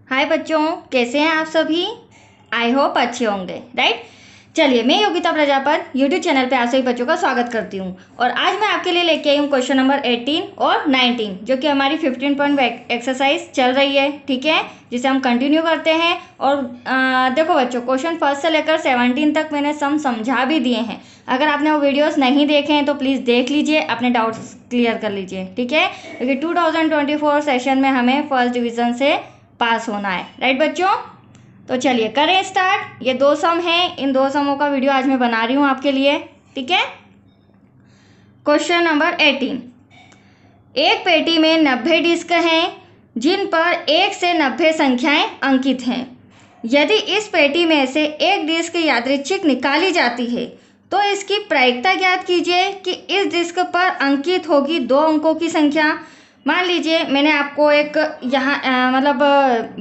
हाय बच्चों, कैसे हैं आप सभी। आई होप अच्छे होंगे, राइट। चलिए, मैं योगिता प्रजापत यूट्यूब चैनल पे आप सभी बच्चों का स्वागत करती हूँ और आज मैं आपके लिए लेके आई हूँ क्वेश्चन नंबर 18 और 19 जो कि हमारी 15 पॉइंट एक्सरसाइज चल रही है, ठीक है, जिसे हम कंटिन्यू करते हैं। और देखो बच्चों, क्वेश्चन फर्स्ट से लेकर 17 तक मैंने समझा भी दिए हैं। अगर आपने वो वीडियोस नहीं देखे हैं तो प्लीज़ देख लीजिए, अपने डाउट्स क्लियर कर लीजिए, ठीक है, क्योंकि 2024 सेशन में हमें फर्स्ट डिवीज़न से पास होना है, राइट बच्चों। तो चलिए करें स्टार्ट। ये दो सम हैं, इन दो समों का वीडियो आज मैं बना रही हूँ आपके लिए, ठीक है। Question number 18। एक पेटी में 90 डिस्क हैं जिन पर 1 से 90 संख्याएं अंकित हैं। यदि इस पेटी में से एक डिस्क यादृच्छिक निकाली जाती है तो इसकी प्रायिकता ज्ञात कीजिए कि इस डिस्क पर अंकित होगी 2 अंकों की संख्या। मान लीजिए मैंने आपको एक यहाँ मतलब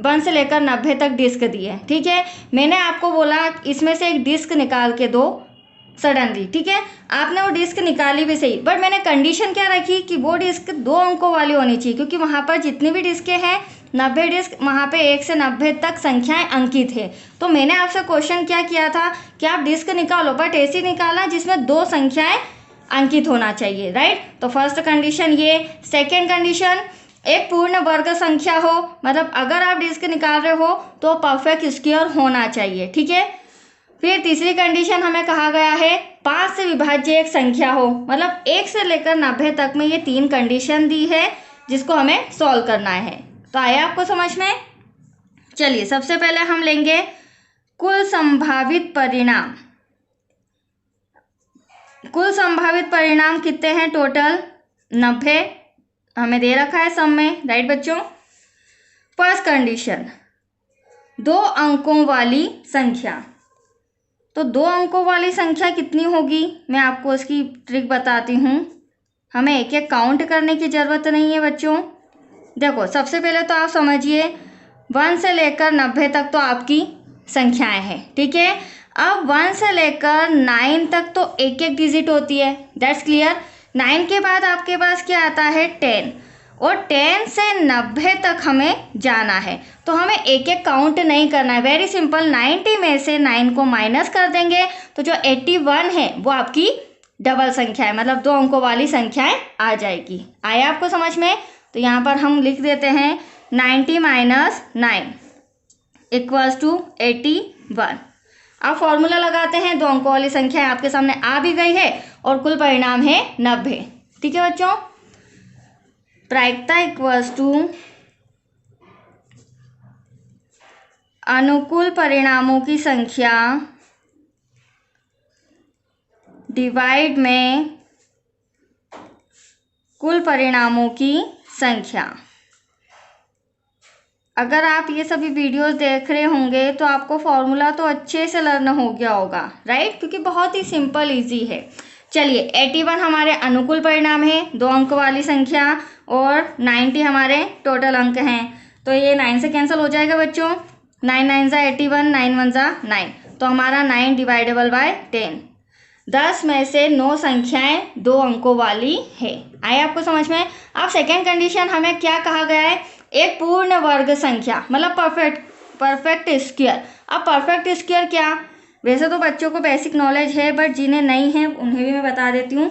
1 से लेकर 90 तक डिस्क दी है, ठीक है। मैंने आपको बोला इसमें से एक डिस्क निकाल के दो सडनली, ठीक है। आपने वो डिस्क निकाली भी सही, बट मैंने कंडीशन क्या रखी कि वो डिस्क 2 अंकों वाली होनी चाहिए, क्योंकि वहाँ पर जितनी भी डिस्कें हैं 90 डिस्क, वहाँ पे 1 से 90 तक संख्याएं अंकित है। तो मैंने आपसे क्वेश्चन क्या किया था कि आप डिस्क निकालो, बट ऐसी निकालना जिसमें 2 संख्याएं अंकित होना चाहिए, राइट। तो फर्स्ट कंडीशन ये। सेकेंड कंडीशन, एक पूर्ण वर्ग संख्या हो, मतलब अगर आप डिस्क निकाल रहे हो तो परफेक्ट स्क्वायर होना चाहिए, ठीक है। फिर तीसरी कंडीशन हमें कहा गया है 5 से विभाज्य एक संख्या हो, मतलब 1 से लेकर 90 तक में ये 3 कंडीशन दी है जिसको हमें सॉल्व करना है। तो आया आपको समझ में। चलिए सबसे पहले हम लेंगे कुल संभावित परिणाम। कुल संभावित परिणाम कितने हैं? टोटल 90 हमें दे रखा है सम में, राइट बच्चों। फर्स्ट कंडीशन 2 अंकों वाली संख्या। तो 2 अंकों वाली संख्या कितनी होगी, मैं आपको इसकी ट्रिक बताती हूँ। हमें एक एक काउंट करने की ज़रूरत नहीं है बच्चों। देखो सबसे पहले तो आप समझिए 1 से लेकर 90 तक तो आपकी संख्याएं हैं, ठीक है। अब 1 से लेकर 9 तक तो एक एक डिजिट होती है, दैट्स क्लियर। 9 के बाद आपके पास क्या आता है 10, और 10 से 90 तक हमें जाना है। तो हमें एक एक काउंट नहीं करना है, वेरी सिंपल। 90 में से 9 को माइनस कर देंगे तो जो 81 है वो आपकी डबल संख्या है, मतलब 2 अंकों वाली संख्याएं आ जाएगी। आया आपको समझ में। तो यहाँ पर हम लिख देते हैं 90 माइनस 9 इक्वल्स टू 81। अब फॉर्मूला लगाते हैं, 2 अंकों वाली संख्या आपके सामने आ भी गई है और कुल परिणाम है 90, ठीक है बच्चों। प्रायिकता इक्वल्स टू अनुकूल परिणामों की संख्या डिवाइड में कुल परिणामों की संख्या। अगर आप ये सभी वीडियोस देख रहे होंगे तो आपको फॉर्मूला तो अच्छे से लर्न हो गया होगा, राइट, क्योंकि बहुत ही सिंपल इजी है। चलिए 81 हमारे अनुकूल परिणाम है, 2 अंक वाली संख्या, और 90 हमारे टोटल अंक हैं। तो ये 9 से कैंसिल हो जाएगा बच्चों। 9 9 ज़ा 81, 9 1 ज़ा 9, तो हमारा 9 डिवाइडेबल बाय 10। 10 में से 9 संख्याएं 2 अंकों वाली है। आए आपको समझ में। अब सेकेंड कंडीशन हमें क्या कहा गया है, एक पूर्ण वर्ग संख्या, मतलब परफेक्ट स्क्वायर। अब परफेक्ट स्क्वायर क्या, वैसे तो बच्चों को बेसिक नॉलेज है, बट जिन्हें नहीं है उन्हें भी मैं बता देती हूँ।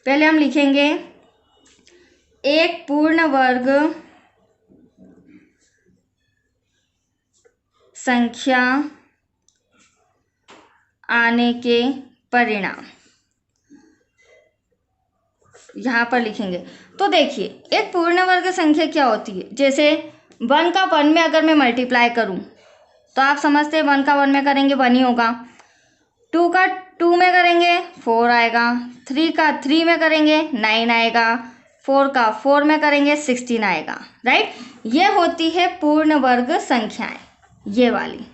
पहले हम लिखेंगे एक पूर्ण वर्ग संख्या आने के परिणाम यहाँ पर लिखेंगे। तो देखिए एक पूर्ण वर्ग संख्या क्या होती है, जैसे 1 का 1 में अगर मैं मल्टीप्लाई करूँ तो आप समझते हैं 1 का 1 में करेंगे 1 ही होगा। 2 का 2 में करेंगे 4 आएगा। 3 का 3 में करेंगे 9 आएगा। 4 का 4 में करेंगे 16 आएगा, राइट। ये होती है पूर्ण वर्ग संख्याएं, ये वाली।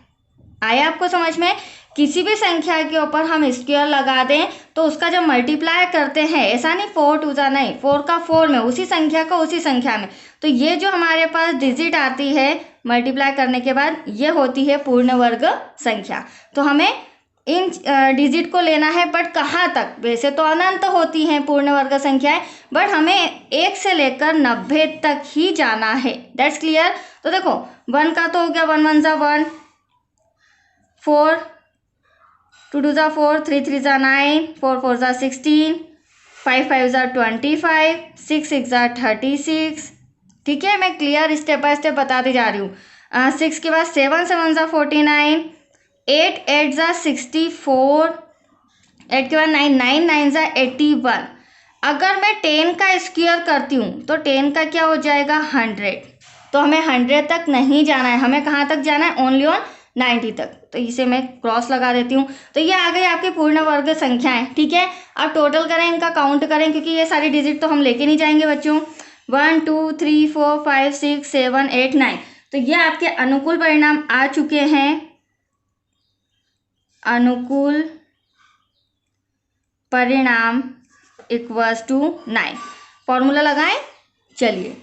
आया आपको समझ में। किसी भी संख्या के ऊपर हम स्क्वायर लगा दें तो उसका जब मल्टीप्लाई करते हैं, ऐसा नहीं 4 2 ज़ा नहीं, 4 का 4 में, उसी संख्या का उसी संख्या में, तो ये जो हमारे पास डिजिट आती है मल्टीप्लाई करने के बाद, ये होती है पूर्ण वर्ग संख्या। तो हमें इन डिजिट को लेना है, बट कहाँ तक। वैसे तो अनंत होती हैं पूर्ण वर्ग संख्याएं, बट हमें 1 से लेकर 90 तक ही जाना है। That's clear. तो देखो 1 का तो हो गया, 1 1 जा 1, 4 2 2 जा 4, 3 3 जा 9, 4 4 जा 16, 5 5 जा 25, 6 6 जा 36। ठीक है, मैं क्लियर स्टेप बाय स्टेप बताते जा रही हूँ। 6 के बाद 7 7 जा 49, 8 8 जा 64, 8 के बाद 9 9 9 जा 81। अगर मैं 10 का स्क्वायर करती हूँ तो 10 का क्या हो जाएगा 100। तो हमें 100 तक नहीं जाना है, हमें कहाँ तक जाना है, ओनली ऑन 90 तक। तो इसे मैं क्रॉस लगा देती हूँ। तो ये आ गई आपकी पूर्ण वर्ग संख्याएं। ठीक है, अब टोटल करें, इनका काउंट करें, क्योंकि ये सारी डिजिट तो हम लेके नहीं जाएंगे बच्चों। 1 2 3 4 5 6 7 8 9। तो ये आपके अनुकूल परिणाम आ चुके हैं। अनुकूल परिणाम इक्वल्स टू 9। फॉर्मूला लगाएं। चलिए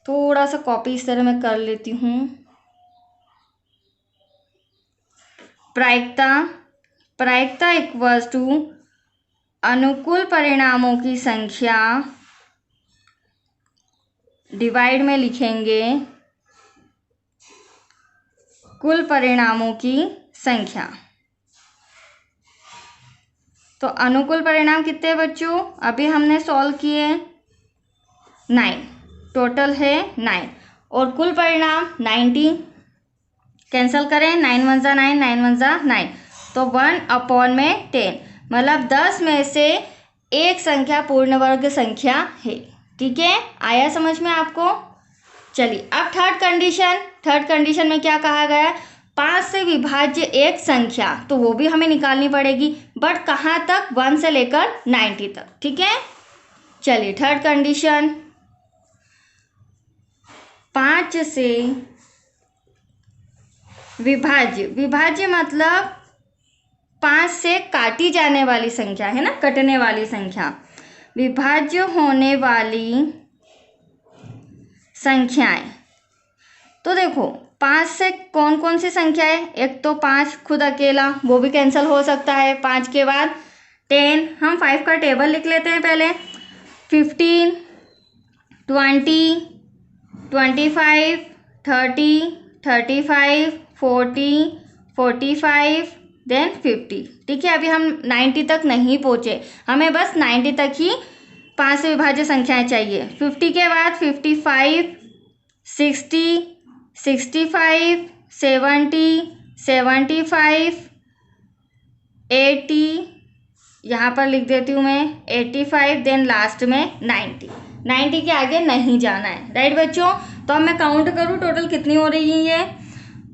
थोड़ा सा कॉपी इस तरह मैं कर लेती हूँ। प्रायिकता इक्वल्स टू अनुकूल परिणामों की संख्या डिवाइड में लिखेंगे कुल परिणामों की संख्या। तो अनुकूल परिणाम कितने बच्चों, अभी हमने सॉल्व किए 9, टोटल है 9, और कुल परिणाम 90। कैंसिल करें, 9 1 जा 9, 9 1 जा 9, तो 1/10, मतलब 10 में से एक संख्या पूर्ण वर्ग संख्या है। ठीक है, आया समझ में आपको। चलिए अब थर्ड कंडीशन में क्या कहा गया है, 5 से विभाज्य एक संख्या, तो वो भी हमें निकालनी पड़ेगी, बट कहाँ तक, 1 से लेकर 90 तक। ठीक है, चलिए थर्ड कंडीशन, 5 से विभाज्य मतलब 5 से काटी जाने वाली संख्या है ना, कटने वाली संख्या। विभाज्य होने वाली संख्याएं, तो देखो 5 से कौन कौन सी संख्या है, एक तो 5 खुद अकेला, वो भी कैंसिल हो सकता है। 5 के बाद 10, हम 5 का टेबल लिख लेते हैं पहले। 15 20 25 30 35 40 45 देन 50। ठीक है, अभी हम 90 तक नहीं पहुँचे, हमें बस 90 तक ही 5 से विभाज्य संख्याएं चाहिए। 50 के बाद 55 60 65 70 75 80, यहाँ पर लिख देती हूँ मैं 85, देन लास्ट में 90 के आगे नहीं जाना है। राइट बच्चों, तो अब मैं काउंट करूँ टोटल कितनी हो रही है ये,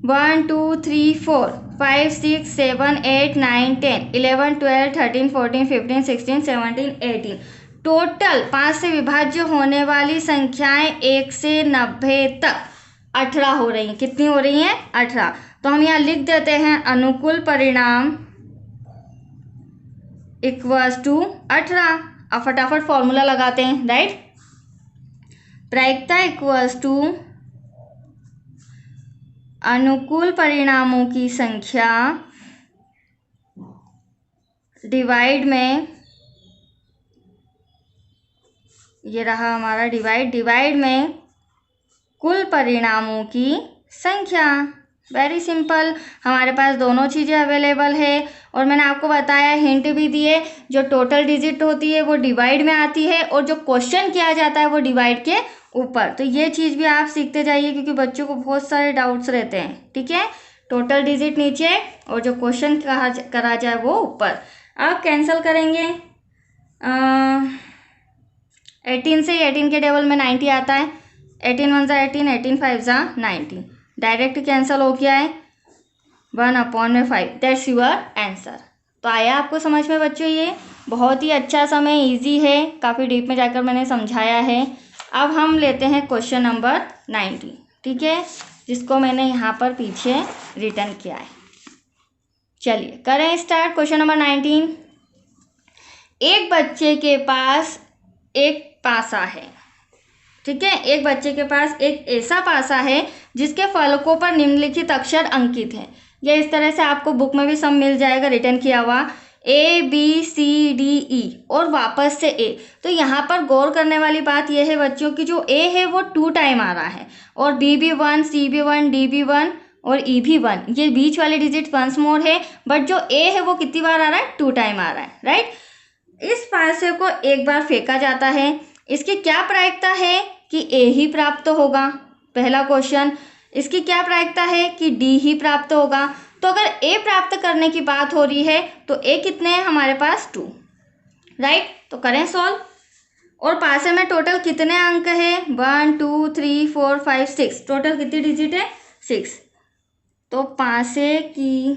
1 2 3 4 5 6 7 8 9 10 11 12 13 14 15 16 17 18। टोटल 5 से विभाज्य होने वाली संख्याएं 1 से 90 तक 18 हो रही हैं। कितनी हो रही हैं, 18। तो हम यहाँ लिख देते हैं अनुकूल परिणाम इक्वल्स टू 18। अब फटाफट फॉर्मूला लगाते हैं। राइट, प्रायिकता इक्वल्स टू अनुकूल परिणामों की संख्या डिवाइड में, ये रहा हमारा डिवाइड में कुल परिणामों की संख्या। वेरी सिंपल, हमारे पास दोनों चीज़ें अवेलेबल है, और मैंने आपको बताया, हिंट भी दिए, जो टोटल डिजिट होती है वो डिवाइड में आती है, और जो क्वेश्चन किया जाता है वो डिवाइड के ऊपर। तो ये चीज़ भी आप सीखते जाइए, क्योंकि बच्चों को बहुत सारे डाउट्स रहते हैं। ठीक है, टोटल डिजिट नीचे और जो क्वेश्चन करा जाए वो ऊपर। अब कैंसिल करेंगे, 18 से 18 के टेबल में 90 आता है, 18 1 जा 18, 18 5 जा 90, डायरेक्ट कैंसिल हो गया है, 1/5, दैट्स यूर आंसर। तो आया आपको समझ में बच्चों, ये बहुत ही अच्छा सा, मैं ईजी है, काफ़ी डीप में जाकर मैंने समझाया है। अब हम लेते हैं क्वेश्चन नंबर 90। ठीक है, जिसको मैंने यहाँ पर पीछे रिटर्न किया है। चलिए करें स्टार्ट। क्वेश्चन नंबर 19, एक बच्चे के पास एक पासा है। ठीक है, एक बच्चे के पास एक ऐसा पासा है जिसके फलकों पर निम्नलिखित अक्षर अंकित है। ये इस तरह से आपको बुक में भी सम मिल जाएगा रिटर्न किया हुआ, ABCDE और वापस से A। तो यहाँ पर गौर करने वाली बात यह है बच्चों की जो A है वो 2 टाइम आ रहा है और B भी 1, C भी 1, D भी 1 और E भी 1, ये बीच वाले डिजिट वंस मोर है, बट जो A है वो कितनी बार आ रहा है, 2 टाइम आ रहा है, राइट। इस पासे को एक बार फेंका जाता है, इसकी क्या प्रायिकता है कि A ही प्राप्त होगा, पहला क्वेश्चन। इसकी क्या प्रायिकता है कि D ही प्राप्त होगा। तो अगर A प्राप्त करने की बात हो रही है तो A कितने हैं हमारे पास, 2, राइट। तो करें सॉल्व। और पासे में टोटल कितने अंक है, 1 2 3 4 5 6, टोटल कितनी डिजिट है, 6। तो पासे की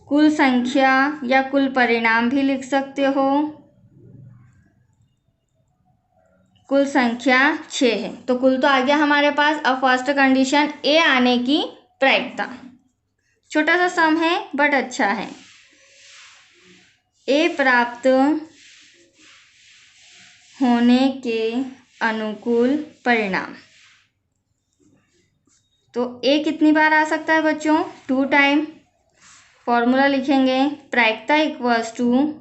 कुल संख्या या कुल परिणाम भी लिख सकते हो, कुल संख्या 6 है। तो कुल तो आ गया हमारे पास। अब फर्स्ट कंडीशन A आने की प्रायिकता, छोटा सा सम है बट अच्छा है। A प्राप्त होने के अनुकूल परिणाम, तो A कितनी बार आ सकता है बच्चों, 2 टाइम। फॉर्मूला लिखेंगे, प्रायिकता इक्वल्स टू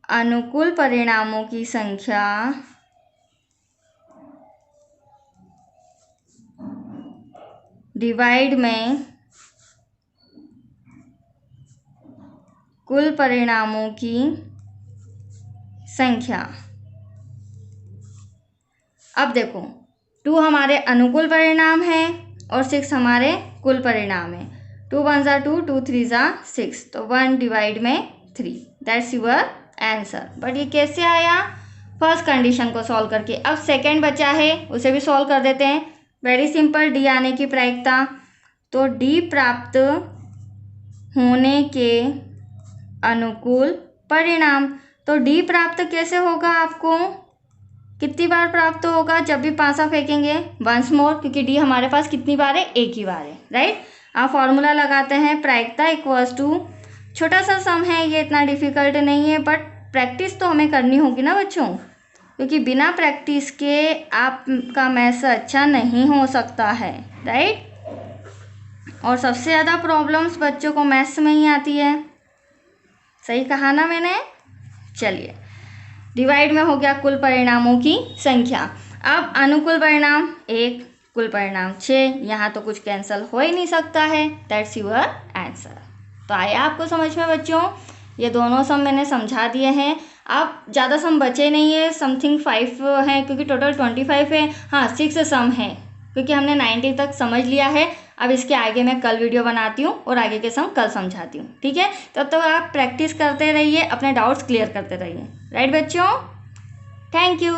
अनुकूल परिणामों की संख्या डिवाइड में कुल परिणामों की संख्या। अब देखो 2 हमारे अनुकूल परिणाम है और 6 हमारे कुल परिणाम है। 2 1 ज़ा 2, 2 3 ज़ा 6, तो 1 डिवाइड में 3, दैट्स योर आंसर। बट ये कैसे आया, फर्स्ट कंडीशन को सॉल्व करके। अब सेकंड बचा है, उसे भी सॉल्व कर देते हैं। वेरी सिंपल, D आने की प्रायिकता, तो D प्राप्त होने के अनुकूल परिणाम। तो D प्राप्त कैसे होगा, आपको कितनी बार प्राप्त होगा, जब भी पासा फेंकेंगे वंस मोर, क्योंकि D हमारे पास कितनी बार है, एक ही बार है, राइट। आप फॉर्मूला लगाते हैं, प्रायिकता इक्वल्स टू, छोटा सा सम है ये, इतना डिफिकल्ट नहीं है, बट प्रैक्टिस तो हमें करनी होगी ना बच्चों, क्योंकि बिना प्रैक्टिस के आपका मैथ्स अच्छा नहीं हो सकता है, राइट। और सबसे ज़्यादा प्रॉब्लम्स बच्चों को मैथ्स में ही आती है, सही कहा ना मैंने। चलिए, डिवाइड में हो गया कुल परिणामों की संख्या। अब अनुकूल परिणाम 1, कुल परिणाम 6, यहाँ तो कुछ कैंसिल हो ही नहीं सकता है, दैट्स योर आंसर। तो आया आपको समझ में बच्चों, ये दोनों सम मैंने समझा दिए हैं। अब ज़्यादा सम बचे नहीं है, समथिंग 5 है, क्योंकि टोटल 25 है। हाँ 6 सम है, क्योंकि हमने 90 तक समझ लिया है। अब इसके आगे मैं कल वीडियो बनाती हूँ और आगे के सम कल समझाती हूँ, ठीक है। तब तक आप प्रैक्टिस करते रहिए, अपने डाउट्स क्लियर करते रहिए, राइट बच्चों। Thank you.